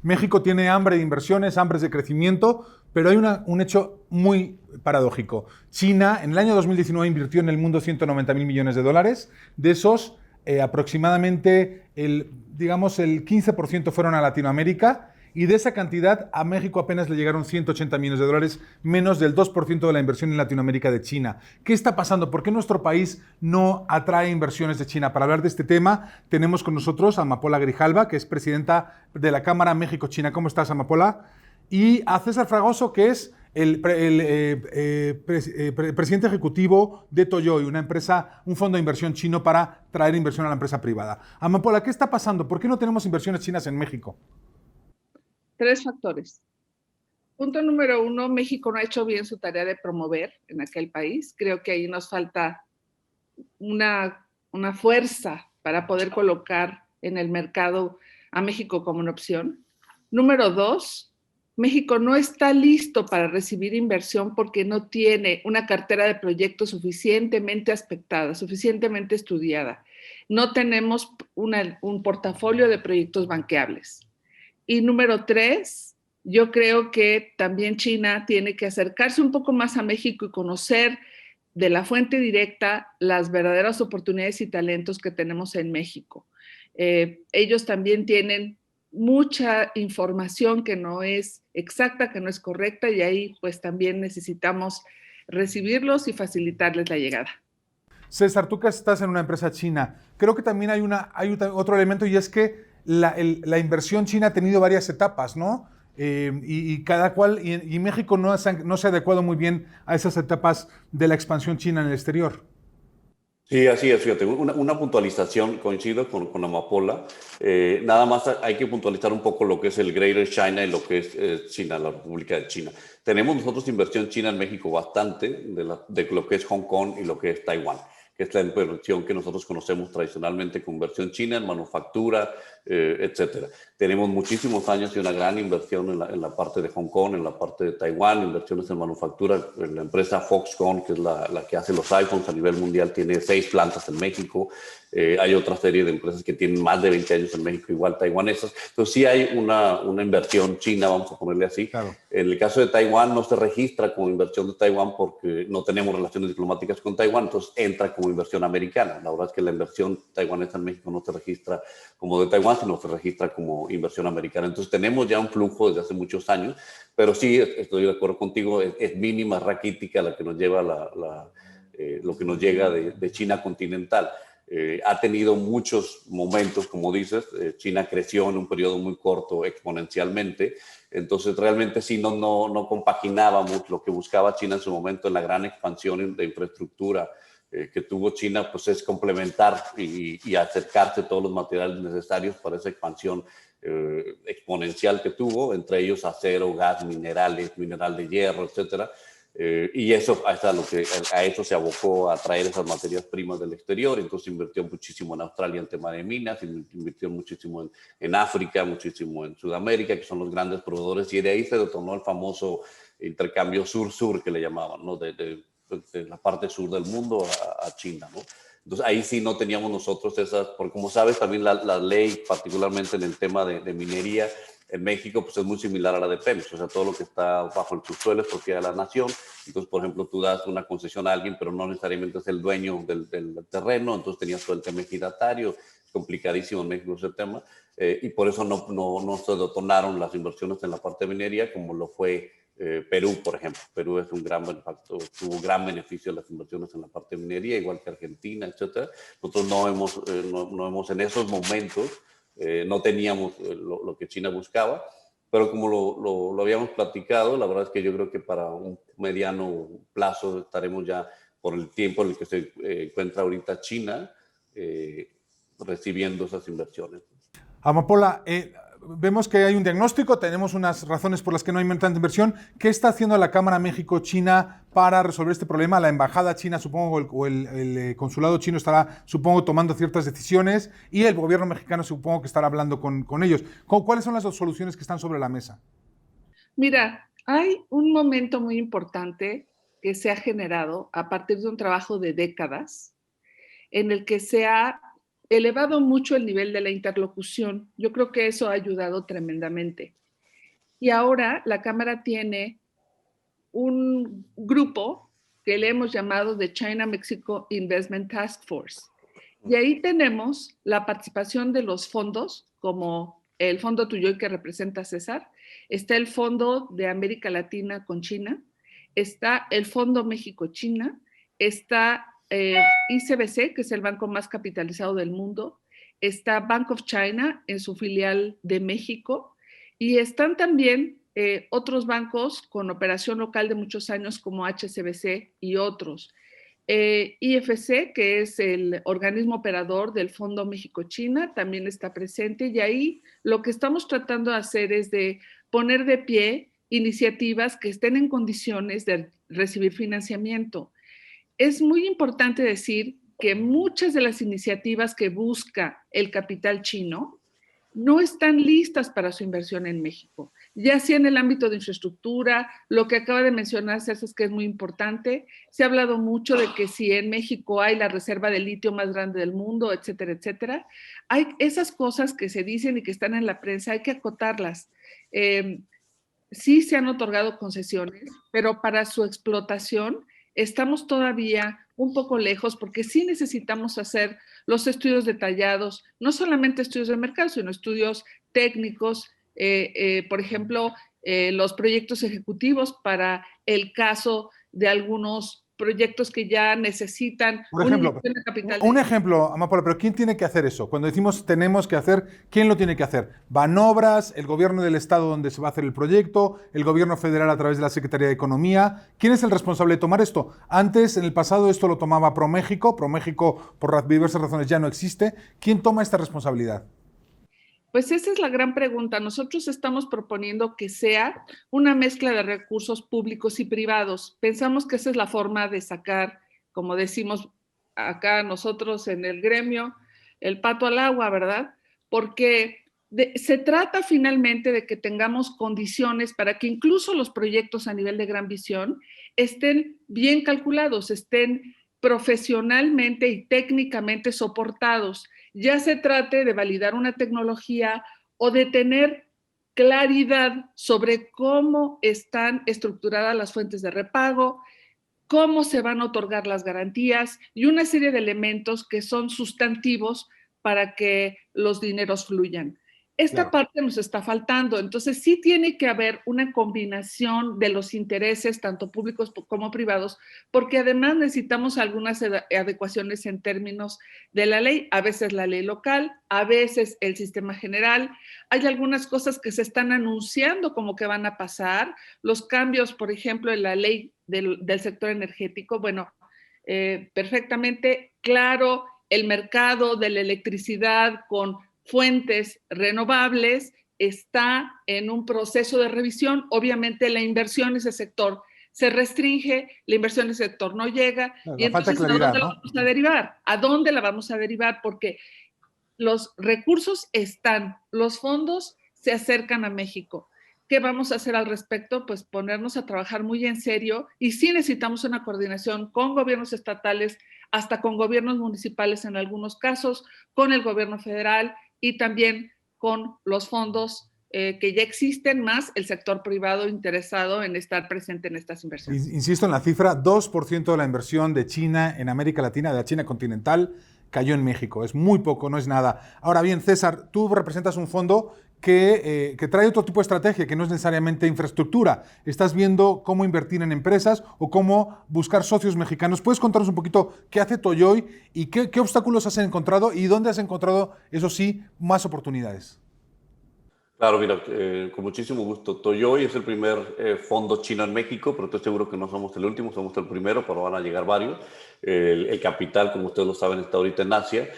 México tiene hambre de inversiones, hambre de crecimiento, pero hay un hecho muy paradójico. China en el año 2019 invirtió en el mundo 190.000 millones de dólares. De esos, aproximadamente digamos, el 15% fueron a Latinoamérica, y de esa cantidad a México apenas le llegaron 180 millones de dólares, menos del 2% de la inversión en Latinoamérica de China. ¿Qué está pasando? ¿Por qué nuestro país no atrae inversiones de China? Para hablar de este tema tenemos con nosotros a Amapola Grijalva, que es presidenta de la Cámara México-China. ¿Cómo estás, Amapola? Y a César Fragoso, que es el presidente ejecutivo de Toyoy, una empresa, un fondo de inversión chino para traer inversión a la empresa privada. Amapola, ¿qué está pasando? ¿Por qué no tenemos inversiones chinas en México? Tres factores. Punto número uno, México no ha hecho bien su tarea de promover en aquel país. Creo que ahí nos falta una fuerza para poder colocar en el mercado a México como una opción. Número dos, México no está listo para recibir inversión porque no tiene una cartera de proyectos suficientemente aspectada, suficientemente estudiada. No tenemos un portafolio de proyectos banqueables. Y número tres, yo creo que también China tiene que acercarse un poco más a México y conocer de la fuente directa las verdaderas oportunidades y talentos que tenemos en México. Ellos también tienen mucha información que no es exacta, que no es correcta, y ahí pues también necesitamos recibirlos y facilitarles la llegada. César, tú que estás en una empresa china, creo que también hay otro elemento, y es que la inversión china ha tenido varias etapas, ¿no? Y cada cual, y México no se ha adecuado muy bien a esas etapas de la expansión china en el exterior. Sí, así es, fíjate, una puntualización, coincido con Amapola. Nada más hay que puntualizar un poco lo que es el Greater China y lo que es China, la República de China. Tenemos nosotros inversión china en México bastante, de lo que es Hong Kong y lo que es Taiwán, que es la inversión que nosotros conocemos tradicionalmente como inversión china en manufactura, etcétera. Tenemos muchísimos años y una gran inversión en la parte de Hong Kong, en la parte de Taiwán, inversiones en manufactura. La empresa Foxconn, que es la que hace los iPhones a nivel mundial, tiene 6 plantas en México. Hay otra serie de empresas que tienen más de 20 años en México, igual taiwanesas. Entonces sí hay una inversión china, vamos a ponerle así. Claro. En el caso de Taiwán no se registra como inversión de Taiwán porque no tenemos relaciones diplomáticas con Taiwán, entonces entra como inversión americana. La verdad es que la inversión taiwanesa en México no se registra como de Taiwán, sino se registra como inversión americana. Entonces tenemos ya un flujo desde hace muchos años, pero sí, estoy de acuerdo contigo, es mínima, raquítica la que nos lleva lo que nos llega de China continental. Ha tenido muchos momentos, como dices. China creció en un periodo muy corto exponencialmente, entonces realmente sí no compaginábamos lo que buscaba China en su momento en la gran expansión de infraestructura que tuvo China, pues es complementar y acercarse todos los materiales necesarios para esa expansión exponencial que tuvo, entre ellos acero, gas, minerales, mineral de hierro, etcétera. Y eso a eso se abocó, a traer esas materias primas del exterior. Entonces invirtió muchísimo en Australia en tema de minas, invirtió muchísimo en África, muchísimo en Sudamérica, que son los grandes proveedores, y de ahí se detonó el famoso intercambio sur-sur que le llamaban, ¿no? De la parte sur del mundo a China, ¿no? Entonces ahí sí no teníamos nosotros esas, porque como sabes también la ley, particularmente en el tema de minería, en México pues es muy similar a la de Pemex, o sea, todo lo que está bajo el subsuelo es propiedad de la nación. Entonces, por ejemplo, tú das una concesión a alguien, pero no necesariamente es el dueño del terreno, entonces tenías todo el tema ejidatario, complicadísimo en México ese tema, y por eso no se detonaron las inversiones en la parte de minería como lo fue Perú, por ejemplo. Perú es un gran benefactor, tuvo gran beneficio de las inversiones en la parte de minería, igual que Argentina, etcétera. Nosotros no hemos en esos momentos, no teníamos lo que China buscaba, pero como lo habíamos platicado, la verdad es que yo creo que para un mediano plazo estaremos ya, por el tiempo en el que se encuentra ahorita China, recibiendo esas inversiones. Amapola, vemos que hay un diagnóstico, tenemos unas razones por las que no hay tanta inversión. ¿Qué está haciendo la Cámara México-China para resolver este problema? La embajada china, supongo, o el consulado chino estará, supongo, tomando ciertas decisiones, y el gobierno mexicano supongo que estará hablando con ellos. ¿Cuáles son las soluciones que están sobre la mesa? Mira, hay un momento muy importante que se ha generado a partir de un trabajo de décadas en el que se ha elevado mucho el nivel de la interlocución. Yo creo que eso ha ayudado tremendamente. Y ahora la Cámara tiene un grupo que le hemos llamado The China-Mexico Investment Task Force. Y ahí tenemos la participación de los fondos, como el Fondo Tuyoy que representa César, está el Fondo de América Latina con China, está el Fondo México-China, está ICBC, que es el banco más capitalizado del mundo, está Bank of China en su filial de México, y están también otros bancos con operación local de muchos años como HSBC y otros. IFC, que es el organismo operador del Fondo México-China, también está presente, y ahí lo que estamos tratando de hacer es de poner de pie iniciativas que estén en condiciones de recibir financiamiento. Es muy importante decir que muchas de las iniciativas que busca el capital chino no están listas para su inversión en México, ya sea en el ámbito de infraestructura, lo que acaba de mencionar César, que es muy importante. Se ha hablado mucho de que si en México hay la reserva de litio más grande del mundo, etcétera, etcétera. Hay esas cosas que se dicen y que están en la prensa, hay que acotarlas. Sí se han otorgado concesiones, pero para su explotación estamos todavía un poco lejos porque sí necesitamos hacer los estudios detallados, no solamente estudios de mercado, sino estudios técnicos, por ejemplo, los proyectos ejecutivos para el caso de algunos proyectos que ya necesitan Por ejemplo, una inyección de capital. un ejemplo, Amapola, pero ¿quién tiene que hacer eso? Cuando decimos tenemos que hacer, ¿quién lo tiene que hacer? ¿Banobras, el gobierno del estado donde se va a hacer el proyecto, el gobierno federal a través de la Secretaría de Economía? ¿Quién es el responsable de tomar esto? Antes, en el pasado, esto lo tomaba ProMéxico. ProMéxico, por diversas razones, ya no existe. ¿Quién toma esta responsabilidad? Pues esa es la gran pregunta. Nosotros estamos proponiendo que sea una mezcla de recursos públicos y privados. Pensamos que esa es la forma de sacar, como decimos acá nosotros en el gremio, el pato al agua, ¿verdad? Porque se trata finalmente de que tengamos condiciones para que incluso los proyectos a nivel de gran visión estén bien calculados, estén profesionalmente y técnicamente soportados, ya se trate de validar una tecnología o de tener claridad sobre cómo están estructuradas las fuentes de repago, cómo se van a otorgar las garantías y una serie de elementos que son sustantivos para que los dineros fluyan. Esta parte nos está faltando, entonces sí tiene que haber una combinación de los intereses, tanto públicos como privados, porque además necesitamos algunas adecuaciones en términos de la ley, a veces la ley local, a veces el sistema general. Hay algunas cosas que se están anunciando como que van a pasar, los cambios, por ejemplo, en la ley del sector energético, bueno, perfectamente claro, el mercado de la electricidad con fuentes renovables está en un proceso de revisión. Obviamente la inversión en ese sector se restringe, la inversión en ese sector no llega, y entonces ¿a dónde la vamos a derivar? ¿A dónde la vamos a derivar? Porque los recursos están, los fondos se acercan a México. ¿Qué vamos a hacer al respecto? Pues ponernos a trabajar muy en serio, y sí necesitamos una coordinación con gobiernos estatales, hasta con gobiernos municipales en algunos casos, con el gobierno federal y también con los fondos que ya existen, más el sector privado interesado en estar presente en estas inversiones. Insisto en la cifra, 2% de la inversión de China en América Latina, de la China continental, cayó en México. Es muy poco, no es nada. Ahora bien, César, tú representas un fondo que trae otro tipo de estrategia, que no es necesariamente infraestructura. Estás viendo cómo invertir en empresas o cómo buscar socios mexicanos. ¿Puedes contarnos un poquito qué hace Toyoy y qué obstáculos has encontrado y dónde has encontrado, eso sí, más oportunidades? Claro, mira, con muchísimo gusto. Toyoy es el primer fondo chino en México, pero estoy seguro que no somos el último, somos el primero, pero van a llegar varios. El capital, como ustedes lo saben, está ahorita en Asia.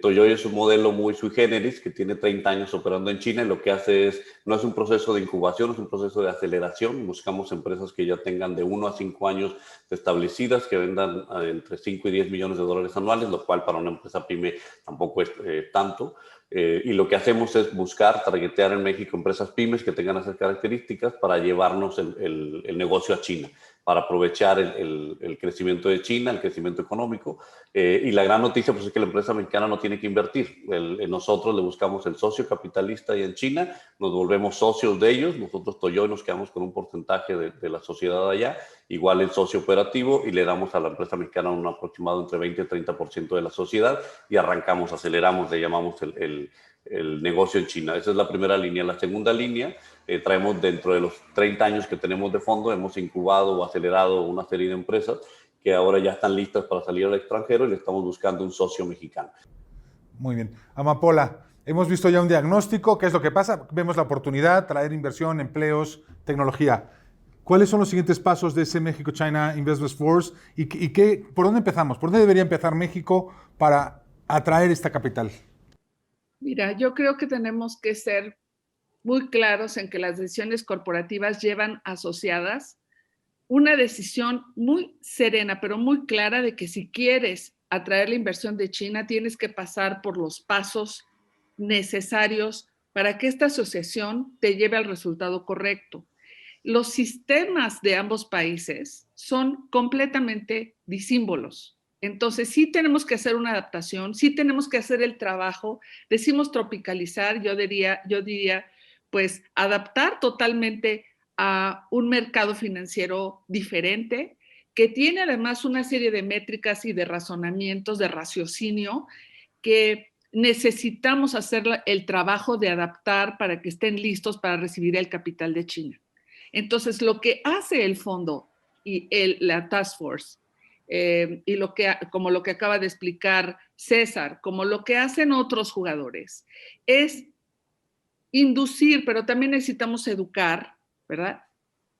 Toyoy es un modelo muy sui generis que tiene 30 años operando en China, y lo que hace no es un proceso de incubación, es un proceso de aceleración. Buscamos empresas que ya tengan de 1 a 5 años establecidas, que vendan entre 5 y 10 millones de dólares anuales, lo cual para una empresa pyme tampoco es tanto. Y lo que hacemos es buscar, targetear en México empresas pymes que tengan esas características para llevarnos el negocio a China, para aprovechar el crecimiento de China, el crecimiento económico. Y la gran noticia pues, es que la empresa mexicana no tiene que invertir. Nosotros le buscamos el socio capitalista y en China nos volvemos socios de ellos. Nosotros, Toyo, nos quedamos con un porcentaje de la sociedad allá, igual el socio operativo, y le damos a la empresa mexicana un aproximado entre 20 y 30% de la sociedad y arrancamos, aceleramos, le llamamos el negocio en China. Esa es la primera línea. La segunda línea, traemos dentro de los 30 años que tenemos de fondo, hemos incubado o acelerado una serie de empresas que ahora ya están listas para salir al extranjero y le estamos buscando un socio mexicano. Muy bien. Amapola, hemos visto ya un diagnóstico, ¿qué es lo que pasa? Vemos la oportunidad, traer inversión, empleos, tecnología. ¿Cuáles son los siguientes pasos de ese México-China Investment Force? ¿Por dónde empezamos? ¿Por dónde debería empezar México para atraer esta capital? Mira, yo creo que tenemos que ser muy claros en que las decisiones corporativas llevan asociadas una decisión muy serena, pero muy clara de que si quieres atraer la inversión de China, tienes que pasar por los pasos necesarios para que esta asociación te lleve al resultado correcto. Los sistemas de ambos países son completamente disímbolos. Entonces, sí tenemos que hacer una adaptación, sí tenemos que hacer el trabajo. Decimos tropicalizar, yo diría, pues, adaptar totalmente a un mercado financiero diferente, que tiene además una serie de métricas y de razonamientos, de raciocinio, que necesitamos hacer el trabajo de adaptar para que estén listos para recibir el capital de China. Entonces, lo que hace el fondo y la Task Force, y como lo que acaba de explicar César, como lo que hacen otros jugadores, es inducir, pero también necesitamos educar, ¿verdad?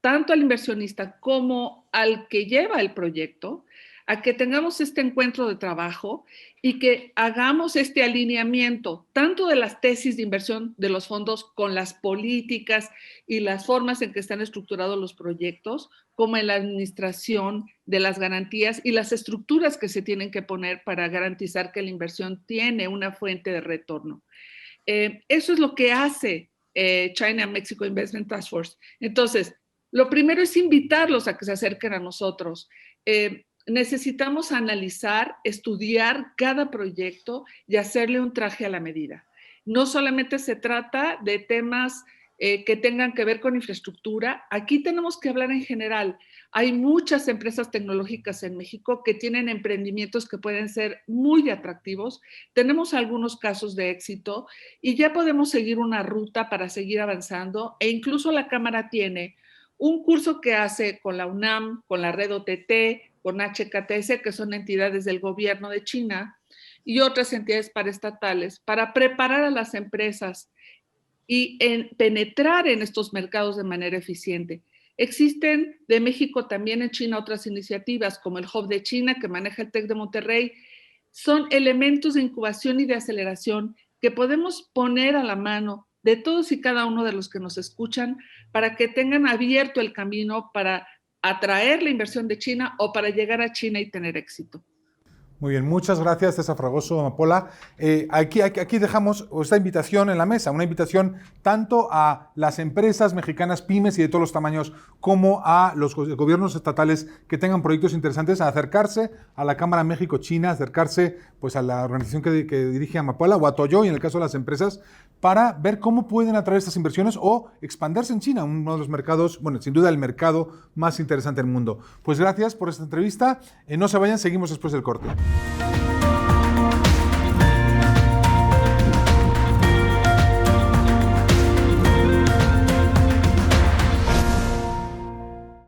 Tanto al inversionista como al que lleva el proyecto, a que tengamos este encuentro de trabajo y que hagamos este alineamiento tanto de las tesis de inversión de los fondos con las políticas y las formas en que están estructurados los proyectos, como en la administración de las garantías y las estructuras que se tienen que poner para garantizar que la inversión tiene una fuente de retorno. Eso es lo que hace China-Mexico Investment Task Force. Entonces, lo primero es invitarlos a que se acerquen a nosotros. Necesitamos analizar, estudiar cada proyecto y hacerle un traje a la medida. No solamente se trata de temas que tengan que ver con infraestructura. Aquí tenemos que hablar en general. Hay muchas empresas tecnológicas en México que tienen emprendimientos que pueden ser muy atractivos. Tenemos algunos casos de éxito y ya podemos seguir una ruta para seguir avanzando, e incluso la Cámara tiene un curso que hace con la UNAM, con la red OTT, con HKTS, que son entidades del gobierno de China, y otras entidades paraestatales, para preparar a las empresas y penetrar en estos mercados de manera eficiente. Existen de México también en China otras iniciativas, como el Hub de China, que maneja el TEC de Monterrey. Son elementos de incubación y de aceleración que podemos poner a la mano de todos y cada uno de los que nos escuchan para que tengan abierto el camino para atraer la inversión de China o para llegar a China y tener éxito. Muy bien, muchas gracias, César Fragoso, Amapola. Aquí dejamos esta invitación en la mesa, una invitación tanto a las empresas mexicanas pymes y de todos los tamaños, como a los gobiernos estatales que tengan proyectos interesantes, a acercarse a la Cámara México-China, acercarse pues, a la organización que dirige Amapola o a Toyo, y en el caso de las empresas, para ver cómo pueden atraer estas inversiones o expandirse en China, uno de los mercados, bueno, sin duda el mercado más interesante del mundo. Pues gracias por esta entrevista. No se vayan, seguimos después del corte.